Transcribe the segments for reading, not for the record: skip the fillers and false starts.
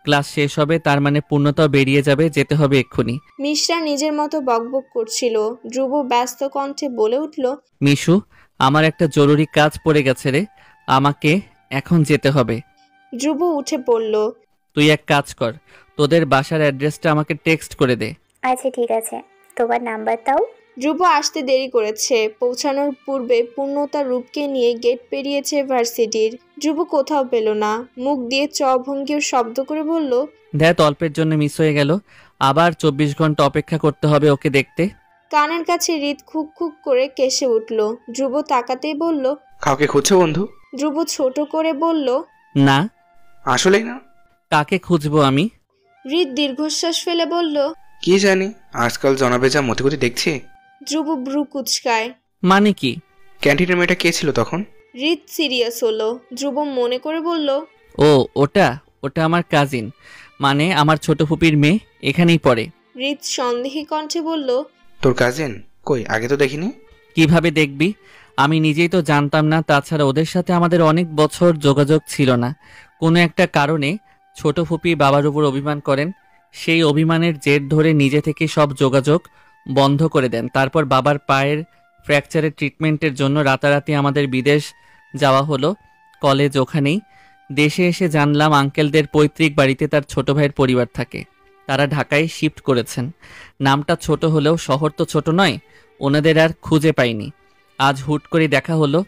Class শেষ হবে, তার মানে পূর্ণতাও বেরিয়ে যাবে, যেতে হবে এক্ষুনি। মিশ্রা নিজের মতো বকবক করছিল। ধ্রুব ব্যস্ত কণ্ঠে বলে উঠল, মিশু, আমার একটা জরুরি কাজ পড়ে গেছে রে, আমাকে এখন যেতে হবে। ধ্রুব উঠে পড়ল। তুই এক কাজ কর, তোদের বাসার অ্যাড্রেসটা আমাকে টেক্সট করে দে। আচ্ছা ঠিক আছে, তোমার নাম্বার দাও। ধ্রুব আসতে দেরি করেছে। পৌঁছানোর পূর্বে পূর্ণতা রূপকে নিয়ে গেট পেরিয়েছে ভার্সিটির। ধ্রুব কোথাও পেল না। মুখ দিয়ে চ ভঙ্গির শব্দ করে বলল, দেখ, অল্পের জন্য মিস হয়ে গেল, আবার 24 ঘন্টা অপেক্ষা করতে হবে ওকে দেখতে। কানের কাছে হৃদ খুক খুক করে কেসে উঠল। ধ্রুব তাকাতেই বলল, কাউকে খুঁজছো বন্ধু? ধ্রুব ছোট করে বলল, না। আসলেই না? কাকে খুঁজবো আমি? হৃদ দীর্ঘশ্বাস ফেলে বলল, কি জানি, আজকাল জনাবে যা মতিগতি দেখছি। ধ্রুব ভ্রু কুচকায়। মানে কি? ক্যান্টিনের মেয়েটা কে ছিল তখন? হৃদ সিরিয়াস হলো। ধ্রুব মনে করে বলল, ও, ওটা ওটা আমার কাজিন, মানে আমার ছোট ফুপির মেয়ে, এখানেই পড়ে। হৃদ সন্দেহী কণ্ঠে বলল, তোর কাজিন? কই, আগে তো দেখিনি। কিভাবে দেখবি, আমি নিজেই তো জানতাম না, তাছাড়া ওদের সাথে আমাদের অনেক বছর যোগাযোগ ছিল না। কোনো একটা কারণে ছোট ফুপি বাবার উপর অভিমান করেন, সেই অভিমানের জের ধরে নিজে থেকে সব যোগাযোগ বন্ধ করে দেন। তারপর বাবার পায়ের ফ্র্যাকচারের ট্রিটমেন্টের জন্য রাতারাতি আমাদের বিদেশ যাওয়া হলো, কলেজ ওখানেই। দেশে এসে জানলাম আঙ্কেলদের পৈতৃক বাড়িতে তার ছোট ভাইয়ের পরিবার থাকে, তারা ঢাকায় শিফট করেছেন। নামটা ছোট হলেও শহর তো ছোট নয়, ওনাদের আর খুঁজে পাইনি। আজ হুট করে দেখা হলো,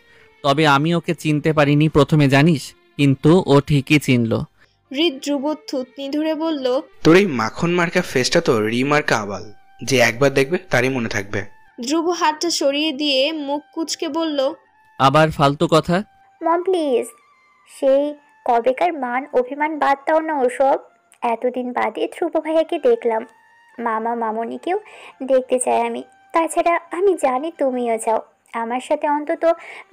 তবে আমি ওকে চিনতে পারিনি প্রথমে, জানিস, কিন্তু ও ঠিকই চিনল। হৃদ ধ্রুব থুতনি ধরে বলল, তোর এই মাখন মার্কা ফেসটা তো রিমার্কা আবাল, যে একবার দেখবে তারই মনে থাকবে। ধ্রুব হাতটা সরিয়ে দিয়ে মুখ কুঁচকে বলল, আবার ফালতু কথা। মম প্লিজ, সেই কবেকার মান অভিমান বাদ দাও না ওসব। এতদিন বাদে ধ্রুব ভাইয়াকে দেখলাম, মামা মামনিকেও দেখতে চাই আমি। তাছাড়া আমি জানি তুমিও চাও, আমার সাথে অন্তত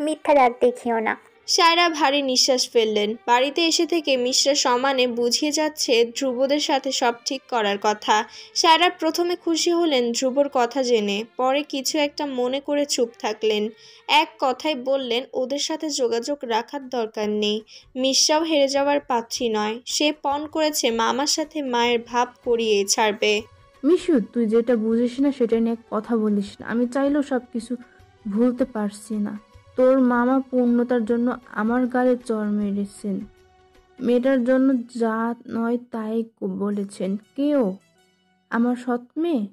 মিথ্যা রাগ দেখিও না। সায়রা ভারী নিঃশ্বাস ফেললেন। বাড়িতে এসে থেকে মিশ্রা সমানে বুঝিয়ে যাচ্ছে ধ্রুবদের সাথে সব ঠিক করার কথা। সায়রা প্রথমে খুশি হলেন ধ্রুবর কথা জেনে, পরে কিছু একটা মনে করে চুপ থাকলেন। এক কথায় বললেন ওদের সাথে যোগাযোগ রাখার দরকার নেই। মিশ্রাও হেরে যাওয়ার পাত্রী নয়, সে পণ করেছে মামার সাথে মায়ের ভাব করিয়ে ছাড়বে। মিশু, তুই যেটা বুঝিস না সেটা নিয়ে কথা বলিস না। আমি চাইলেও সব কিছু ভুলতে পারছি না। তোর মামা পূর্ণতার জন্য আমার গালে চড় মেরেছেন, মেয়েটার জন্য যা নয় তাই বলেছেন। কেউ আমার সৎ মেয়ে,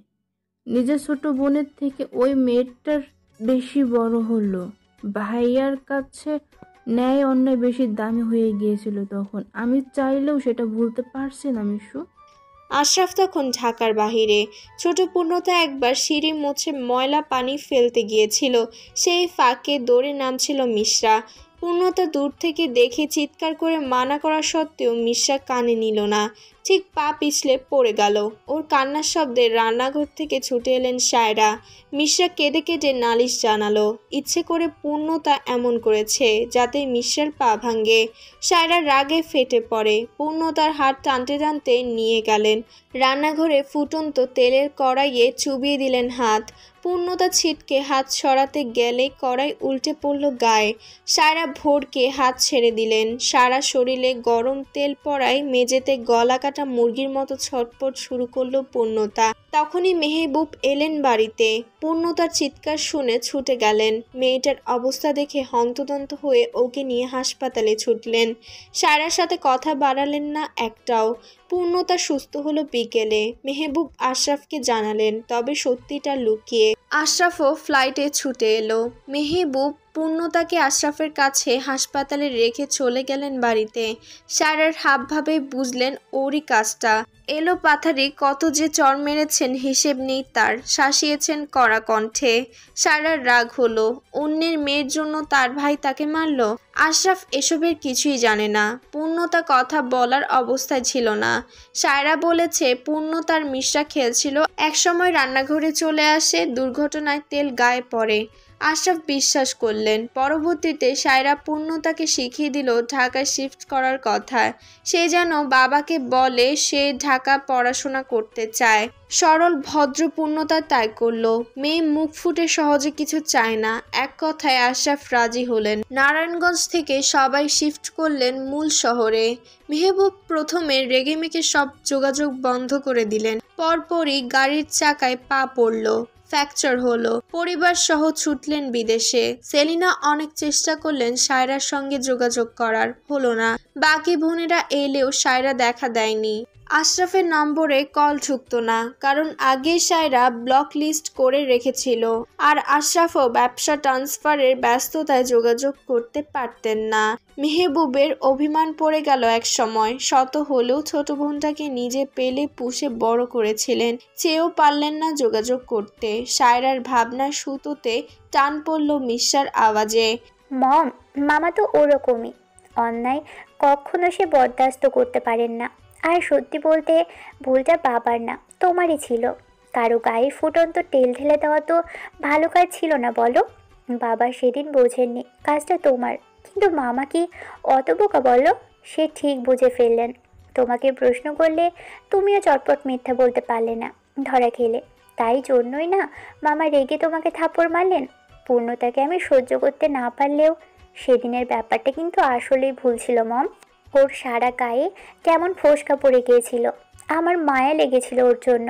নিজের ছোট বোনের থেকে ওই মেয়েটার বেশি বড় হলো। ভাইয়ার কাছে ন্যায় অন্যায় বেশি দামি হয়ে গিয়েছিল তখন। আমি চাইলেও সেটা ভুলতে পারছি না মিশু। আশরাফ তখন ঢাকার বাহিরে। ছোট পূর্ণতা একবার সিঁড়ি মুছে ময়লা পানি ফেলতে গিয়েছিল, সেই ফাঁকে দৌড়ে নামছিল মিশ্রা। পূর্ণতা দূর থেকে দেখে চিৎকার করে মানা করা সত্ত্বেও মিশ্রা কানে নিল না, ঠিক পা পিছলে পড়ে গেল। ওর কান্নার শব্দে রান্নাঘর থেকে ছুটে এলেন সায়রা। মিশ্রা কেঁদে কেটে নালিশ জানালো, ইচ্ছে করে পূর্ণতা এমন করেছে যাতে মিশ্রার পা ভাঙে। সায়রা রাগে ফেটে পড়ে। পূর্ণতার হাত টানতে টানতে নিয়ে গেলেন রান্নাঘরে। ফুটন্ত তেলের কড়াইয়ে চুবিয়ে দিলেন হাত। পূর্ণতা ছিটকে হাত সরাতে গেলে কড়াই উল্টে পড়ল গায়ে। সায়রা ভোরকে হাত ছেড়ে দিলেন। সারা শরীরে গরম তেল পড়ায় মেঝেতে গলা কাটা মুরগির মতো ছটপট শুরু করলো পূর্ণতা। তখনই মেহবুব এলেন বাড়িতে। পূর্ণতার চিৎকার শুনে ছুটে গেলেন। মেয়েটার অবস্থা দেখে হন্তদন্ত হয়ে ওকে নিয়ে হাসপাতালে ছুটলেন। সায়রার সাথে কথা বাড়ালেন না একটাও। পূর্ণতা সুস্থ হলো বিকেলে। মেহবুব আশরাফকে জানালেন, তবে সত্যিটা লুকিয়ে। আশরাফও ফ্লাইটে ছুটে এলো। মেহবুব পূর্ণতাকে আশরাফের কাছে হাসপাতালে রেখে চলে গেলেন বাড়িতে। সায়রার হাবভাবে বুঝলেন ওরই কাজটা। এলো পাথারি কত যে চড় মেরেছেন হিসেব নেই তার, শাসিয়েছেন কড়া কণ্ঠে। সায়রার রাগ হলো, অন্যের মেয়ের জন্য তার ভাই তাকে মারল। আশরাফ এসবের কিছুই জানে না। পূর্ণতা কথা বলার অবস্থায় ছিল না। সায়রা বলেছে পূর্ণতার মিশ্রা খেলছিল, একসময় রান্নাঘরে চলে আসে, দুর্ঘটনায় তেল গায়ে পড়ে। আশরাফ বিশ্বাস করলেন। পরবর্তীতে সায়রা পূর্ণতাকে শিখিয়ে দিল ঢাকায় শিফট করার কথা। সে যেন বাবাকে বলে সে ঢাকা পড়াশোনা করতে চায়। সরল ভদ্র পূর্ণতা তাই করলো। মেয়ে মুখ ফুটে সহজে কিছু চায় না। এক কথায় আশরাফ রাজি হলেন। নারায়ণগঞ্জ থেকে সবাই শিফট করলেন মূল শহরে। মেহবুব প্রথমে রেগেমেগে সব যোগাযোগ বন্ধ করে দিলেন। পরপরই গাড়ির চাকায় পা পড়ল, ফ্র্যাকচার হলো। পরিবার সহ ছুটলেন বিদেশে। সেলিনা অনেক চেষ্টা করলেন সায়রার সঙ্গে যোগাযোগ করার, হলো না। বাকি বোনেরা এলেও সায়রা দেখা দেয়নি। আশরাফের নম্বরে কল ঢুকতো না, কারণ আগেই সায়রা ব্লক লিস্ট করে রেখেছিল। আর আশরাফও ব্যবসা ট্রান্সফারের ব্যস্ততায় যোগাযোগ করতে পারতেন না। মেহবুবের অভিমান পড়ে গেল এক সময়। শত হলেও ছোট বোনটাকে নিজে পেলে পুষে বড় করেছিলেন, চেয়েও পারলেন না যোগাযোগ করতে। সায়রার ভাবনার সুতোতে টান পড়ল মিশ্রার আওয়াজে। মম, মামা তো ওরকমই। অন্যায় কখনো সে বরদাস্ত করতে পারেন না। আর সত্যি বলতে ভুলটা বাবার না, তোমারই ছিল। কারো গায়ে ফুটন্ত তেল ঢেলে দেওয়া তো ভালো কাজ ছিল না বলো? বাবা সেদিন বোঝেননি কাজটা তোমার, কিন্তু মামা কি অত বোকা বলো? সে ঠিক বুঝে ফেললেন। তোমাকে প্রশ্ন করলে তুমিও চটপট মিথ্যা বলতে পারলে না, ধরা খেলে। তাই জন্যই না মামা রেগে তোমাকে থাপ্পড় মারলেন। পূর্ণতাকে আমি সহ্য করতে না পারলেও সেদিনের ব্যাপারটা কিন্তু আসলেই ভুল ছিল মম। ওর সারা গায়ে কেমন ফোসকা পড়ে গিয়েছিল, আমার মায়া লেগেছিল ওর জন্য।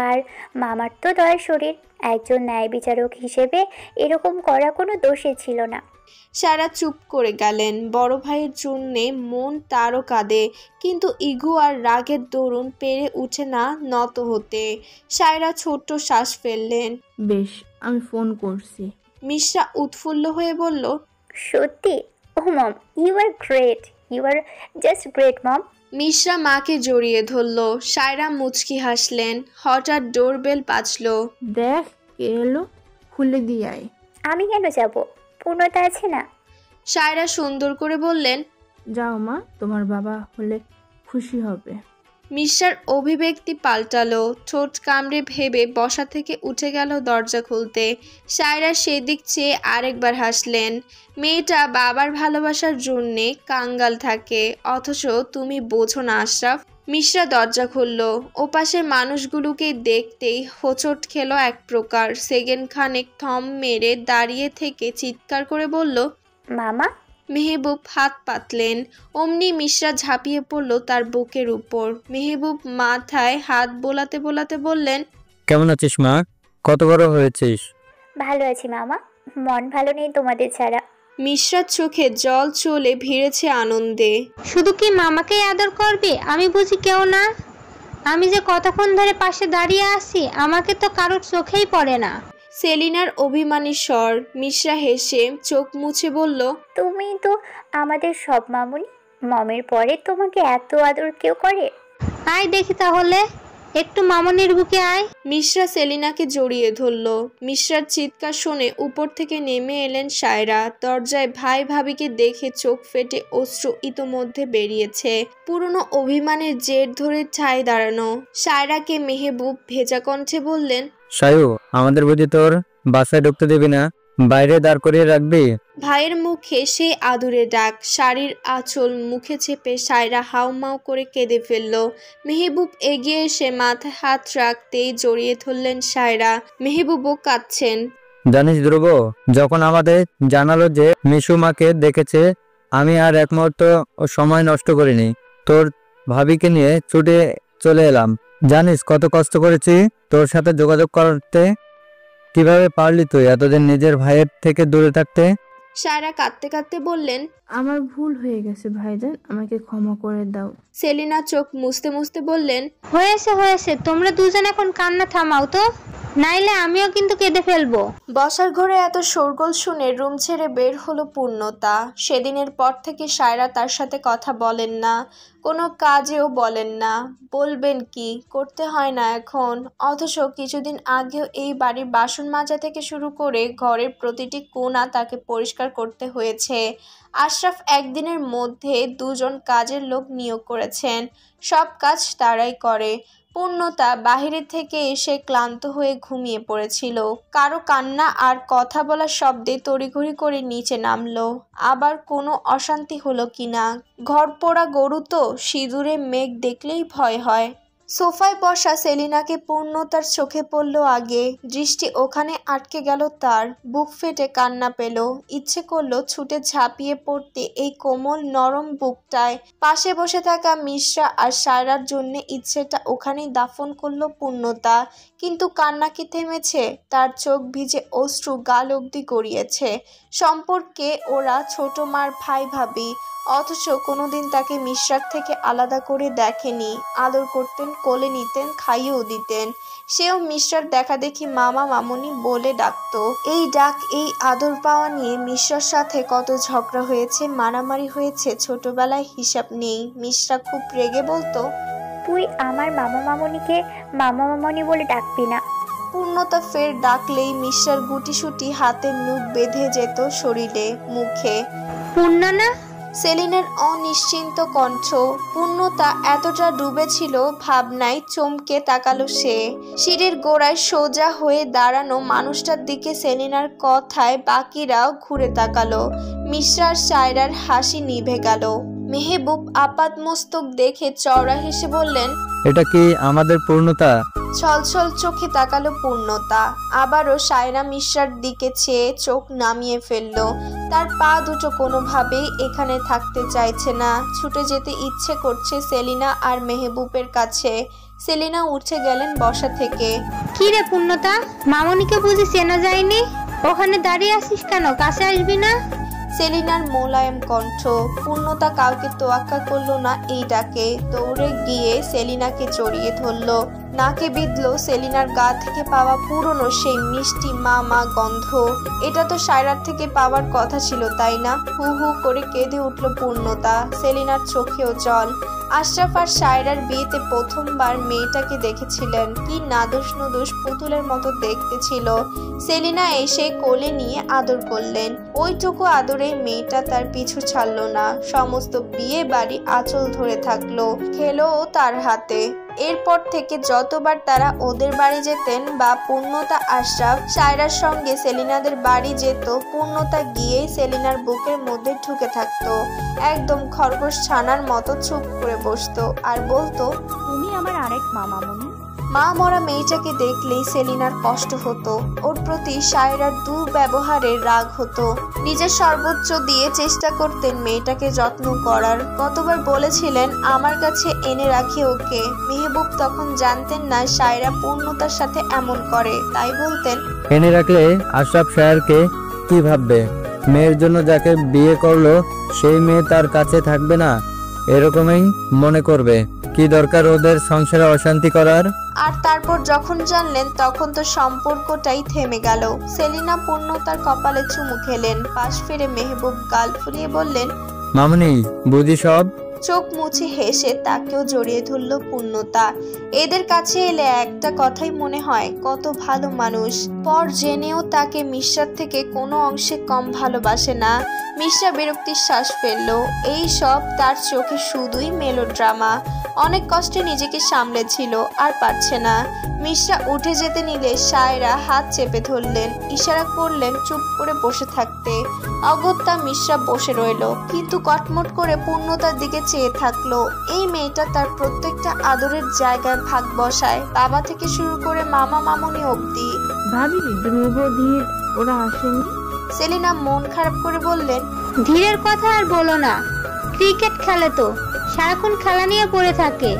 আর মামার তো দয়ার শরীর, একজন ন্যায় বিচারক হিসেবে এরকম করা কোনো দোষে ছিল না। সায়রা চুপ করে গেলেন। বড় ভাইয়ের জন্যে মন তারও কাঁদে, কিন্তু ইগো আর রাগের দরুন পেরে উঠে না নত হতে। সায়রা ছোট্ট শ্বাস ফেললেন। বেশ, আমি ফোন করছি। মিশ্রা উৎফুল্ল হয়ে বলল, সত্যি? Oh mom, you are great, you are just great mom. Mishra মাকে জড়িয়ে ধরল। সায়রা মুচকি হাসলেন। হঠাৎ ডোরবেল বাজল। দেখ কে এলো, খুলে দিয়ে আয়। আমি কেন যাব? পূর্ণতা আছে না? সায়রা সুন্দর করে বললেন। যাও মা, তোমার বাবা হলে খুশি হবে। মিশ্রার অভিব্যক্তি পাল্টালো। ঠোঁট কামড়ে ভেবে বসা থেকে উঠে গেল দরজা খুলতে। সায়রা সেদিক চেয়ে আরেকবার হাসলেন। মেয়েটা বাবার ভালোবাসার জন্যে কাঙ্গাল থাকে, অথচ তুমি বোঝো না আশরাফ। মিশ্রা দরজা খুলল। ওপাশের মানুষগুলোকে দেখতেই হোঁচট খেলো এক প্রকার। সেকেন্ড খানেক থম মেরে দাঁড়িয়ে থেকে চিৎকার করে বলল, মামা। মেহবুব হাত পাতলেন। অমনি মিশ্রা ঝাঁপিয়ে পড়ল তার বুকের উপর। মেহবুব মাথায় হাত বোলাতে বোলাতে বললেন, কেমন আছিস মা? কত বড় হয়েছিস? ভালো আছি মামা, মন ভালো নেই তোমাদের ছাড়া। মিশ্রার চোখে জল চলে ভিড়েছে আনন্দে। শুধু কি মামাকেই আদর করবে? আমি বুঝি কেউ না? আমি যে কতক্ষণ ধরে পাশে দাঁড়িয়ে আছি, আমাকে তো কারোর চোখেই পড়ে না। সেলিনার অভিমানী স্বর। মিশ্রা হেসে চোখ মুছে বলল, তুমি তো আমাদের সব মামুনি, মমের পরে তোমাকে এত আদর কেউ করে? আয় দেখি তাহলে, একটু মামনির বুকে আয়। মিশ্রা সেলিনাকে জড়িয়ে ধরল। মিশ্রার চিৎকার শুনে উপর থেকে নেমে এলেন সায়রা। দরজায় ভাই ভাবিকে দেখে চোখ ফেটে অশ্রু ইতোমধ্যে বেরিয়েছে। পুরনো অভিমানের জের ধরে ঠায় দাঁড়ানো সায়রাকে মেহবুব ভেজা কণ্ঠে বললেন, সায়ু, আমাদের বুঝি তোর বাসায় ঢুকতে দিবি না? বাইরে দাঁড় করিয়ে রাখবি? ভাইয়ের মুখে সেই আদুরে ডাক। শাড়ির আঁচল মুখে চেপে সায়রা হাউমাউ করে কেঁদে ফেলল। মেহবুব এগিয়ে এসে মাথায় হাত রাখতেই জড়িয়ে ধরলেন সায়রা। মেহবুবও কাঁদছেন। জানিস ধ্রুব, যখন আমাদের জানালো যে মিশু মাকে দেখেছে, আমি আর এক মুহূর্ত সময় নষ্ট করিনি। তোর ভাবিকে নিয়ে ছুটে চলে এলাম। জানিস কত কষ্ট করেছি তোর সাথে যোগাযোগ করতে? কিভাবে পারলি তুই এতদিন নিজের ভাইয়ের থেকে দূরে থাকতে? সায়রা কাঁদতে কাঁদতে বললেন, আমার ভুল হয়ে গেছে ভাইজান, আমাকে ক্ষমা করে দাও। সেলিনা চোখ মুছতে মুছতে বললেন, হয়েছে, তোমরা দুজন এখন কান্না থামাও তো, নাইলে আমিও কিন্তু কেঁদে ফেলবো। বসার ঘরে এত শোরগোল শুনে রুম ছেড়ে বের হলো পূর্ণতা। সেদিনের পর থেকে সায়রা তার সাথে কথা বলেন না, কোনো কাজেও বলেন না। বলবেন কি, করতে হয় না এখন। অথচ কিছুদিন আগেও এই বাড়ির বাসন মাজা থেকে শুরু করে ঘরের প্রতিটি কোণা তাকে পরিষ্কার করতে হয়েছে। আশরাফ একদিনের মধ্যে 2 জন কাজের লোক নিয়োগ করেছেন। সব কাজ তারাই করে। পূর্ণতা বাহিরে থেকে এসে ক্লান্ত হয়ে ঘুমিয়ে পড়েছিল। কারো কান্না আর কথা বলার শব্দে তড়িঘড়ি করে নিচে নামলো। আবার কোনো অশান্তি হলো কিনা। ঘর পোড়া গরু তো, সিঁদুরে মেঘ দেখলেই ভয় হয়। সোফায় বসা সেলিনাকে পূর্ণতার চোখে পড়ল আগে। দৃষ্টি ওখানে আটকে গেল তার। বুক ফেটে কান্না পেল। ইচ্ছে করলো ছুটে ঝাঁপিয়ে পড়তে এই কোমল নরম বুকটায়। পাশে বসে থাকা মিশ্রা আর সায়রার জন্য ইচ্ছেটা ওখানেই দাফন করলো পূর্ণতা। কিন্তু কান্না কি থেমেছে? তার চোখ ভিজে অশ্রু গাল অবধি গড়িয়েছে। সম্পর্কে ওরা ছোট মার ভাই ভাবি, অথচ কোনোদিন তাকে মিশ্রার থেকে আলাদা করে দেখেনি। আদর করতেন, কোলে নিতেন, খাইয়েও দিতেন। সেও মিশ্রার দেখা দেখি মামা মামুনি বলে ডাকতো। এই ডাক, এই আদর পাওয়া নিয়ে মিশ্রার সাথে কত ঝগড়া হয়েছে, মারামারি হয়েছে, ছোটবেলায় হিসাব নেই। মিশ্রা খুব রেগে বলতো, তুই আমার মামা মামুনিকে মামা মামনি বলে ডাকবি না। পূর্ণতা ফের ডাকলেই মিশ্রার গুটিসুটি হাতের নখ বেঁধে যেত শরীরে, মুখে। পূর্ণা না? সেলিনের অনিশ্চিন্ত কণ্ঠ। পূর্ণতা এতটা ডুবেছিল ভাবনায়, চমকে তাকালো সে। সিঁড়ির গোড়ায় সোজা হয়ে দাঁড়ানো মানুষটার দিকে সেলিনার কথায় বাকিরাও ঘুরে তাকালো। মিশ্রার সায়রার হাসি নিভে গেল। মেহবুব আপাতমস্তক দেখে চওড়া হেসে বললেন, এটা কি আমাদের পূর্ণতা? ছলছল চোখে তাকালো পূর্ণতা। আবারও সায়রা মিশ্রার দিকে চেয়ে চোখ নামিয়ে ফেলল। তার পা দুটো কোনোভাবেই এখানে থাকতে চাইছে না। ছুটে যেতে ইচ্ছে করছে সেলিনা আর মেহবুবের কাছে। সেলিনা উঠে গেলেন বসা থেকে। কি রে পূর্ণতা, মামনিকে বুঝি চেনা যায়নি? ওখানে দাঁড়িয়ে আছিস কেন? কাছে আসবি না? সেলিনার মোলায়েম কণ্ঠ। পূর্ণতা কাউকে তোয়াক্কা করলো না এই ডাকে। দৌড়ে গিয়ে সেলিনাকে জড়িয়ে ধরলো। নাকে বিঁধল সেলিনার গা থেকে পাওয়া পুরনো সেই মিষ্টি মা মা গন্ধ। এটা তো সায়রার থেকে পাওয়ার কথা ছিল, তাই না? হু হু করে কেঁদে উঠল পূর্ণতা। সেলিনার চোখেও জল। আশরাফ আর সায়রার বিয়েতে প্রথমবার মেয়েটাকে দেখেছিলেন। কি নাদোষ নুদোষ পুতুলের মতো দেখতে ছিল। সেলিনা এসে কোলে নিয়ে আদর করলেন। ওইটুকু আদরে মেয়েটা তার পিছু ছাড়ল না। সমস্ত বিয়ে বাড়ি আঁচল ধরে থাকলো, খেলো তার হাতে। এরপর থেকে যতবার তারা ওদের বাড়ি যেতেন বা পূর্ণতা আশরাফ সায়রার সঙ্গে সেলিনাদের বাড়ি যেত, পূর্ণতা গিয়েই সেলিনার বুকের মধ্যে ঢুকে থাকতো। একদম খরগোশ ছানার মতো চুপ করে বসতো আর বলতো, তুমি আমার আরেক মামামণি। মা মরা মেয়েটাকে দেখলেই সেলিনার কষ্ট হতো। ওর প্রতি সায়রার দুর্ব্যবহারের রাগ হতো। নিজের সর্বোচ্চ দিয়ে চেষ্টা করতেন মেয়েটাকে যত্ন করার। কতবার বলেছিলেন আমার কাছে এনে রাখি ওকে। মেহবুব তখন জানতেন না সায়রা পূর্ণতার সাথে এমন করে, তাই বলতেন, এনে রাখলে আশরাফ সায়রকে কি ভাববে? মেয়ের জন্য যাকে বিয়ে করলো সেই মেয়ে তার কাছে থাকবে না, এরকমই মনে করবে। কি দরকার ওদের সংসারে অশান্তি করার? আর তারপর যখন জানলেন তখন তো সম্পর্কটাই থেমে গেল। সেলিনা পূর্ণতার কপালে চুমু খেলেন। পাশ ফিরে মেহবুব গাল ফুলিয়ে বললেন, মামনি বুঝি সব? চোখ মুছে হেসে তাকেও জড়িয়ে ধরল পূর্ণতা। এদের কাছে এলে একটা কথাই মনে হয়, কত ভালো মানুষ। পর জেনেও তাকে মিশ্রার থেকে কোনো অংশে কম ভালোবাসে না। মিশ্রা বিরক্তির শ্বাস ফেলল। এই সব তার চোখে শুধুই মেলোড্রামা। অনেক কষ্টে নিজেকে সামলেছিল, আর পারছে না। মিশ্রা উঠে যেতে নিলে সায়রা হাত চেপে ধরলেন, ইশারা করলেন চুপ করে বসে থাকতে। অগত্যা মিশ্রা বসে রইল, কিন্তু কটমট করে পূর্ণতার দিকে চেয়ে থাকলো। এই মেয়েটা তার প্রত্যেকটা আদরের জায়গায় ভাগ বসায়, বাবা থেকে শুরু করে মামা মামনি অবধি। ভাবি ধ্রুব ধীর ওরা আসেনি? সেলিনা মন খারাপ করে বললেন, ধীরের কথা আর বলো না। ক্রিকেট খেলে তো, সারাক্ষণ খেলা নিয়ে পড়ে থাকে।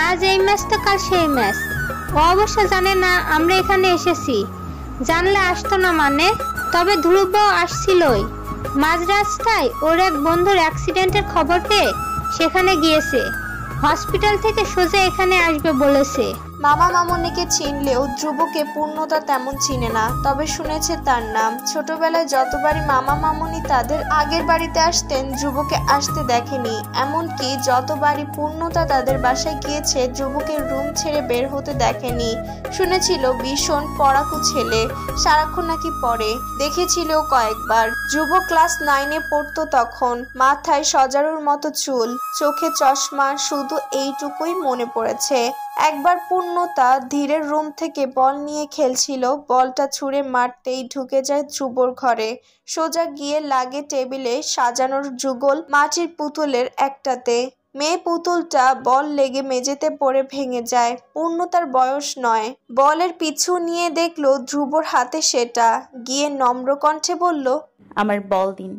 আজ এই ম্যাচ তো কাল সেই ম্যাচ। ও অবশ্য জানে না আমরা এখানে এসেছি। জানলে আসতো না মানে? তবে ধ্রুব আসছিলই। মাঝ রাস্তায় ওর এক বন্ধুর অ্যাক্সিডেন্টের খবর পেয়ে সেখানে গিয়েছে। হসপিটাল থেকে সোজা এখানে আসবে বলেছে। মামা মামনিকে চিনলেও ধ্রুবকে পূর্ণতা তেমন চিনে না, তবে শুনেছে তার নাম। ছোটবেলায় যতবারই মামা মামনি তাদের আগের বাড়িতে আসতেন, ধ্রুবকে আসতে দেখেনি। এমনকি যতবারই পূর্ণতা তাদের বাসায় গিয়েছে, ধ্রুবকে রুম ছেড়ে বের হতে দেখেনি। শুনেছিল ভীষণ পড়াকু ছেলে, সারাক্ষণ নাকি পড়ে। দেখেছিল কয়েকবার। ধ্রুব ক্লাস 9-এ পড়তো তখন। মাথায় সজারুর মতো চুল, চোখে চশমা, শুধু এইটুকুই মনে পড়েছে। একবার পূর্ণতা ধীরের রুম থেকে বল নিয়ে খেলছিল, বলটা ছুঁড়ে মারতেই ঢুকে যায় ধ্রুবর ঘরে। সোজা গিয়ে লাগে টেবিলে সাজানোর যুগল মাটির পুতুলের একটাতে। মেয়ে পুতুলটা বল লেগে মেঝেতে পড়ে ভেঙে যায়। পূর্ণতার বয়স 9। বলের পিছু নিয়ে দেখলো ধ্রুবর হাতে সেটা, গিয়ে নম্র কণ্ঠে বলল, আমার বল দিন।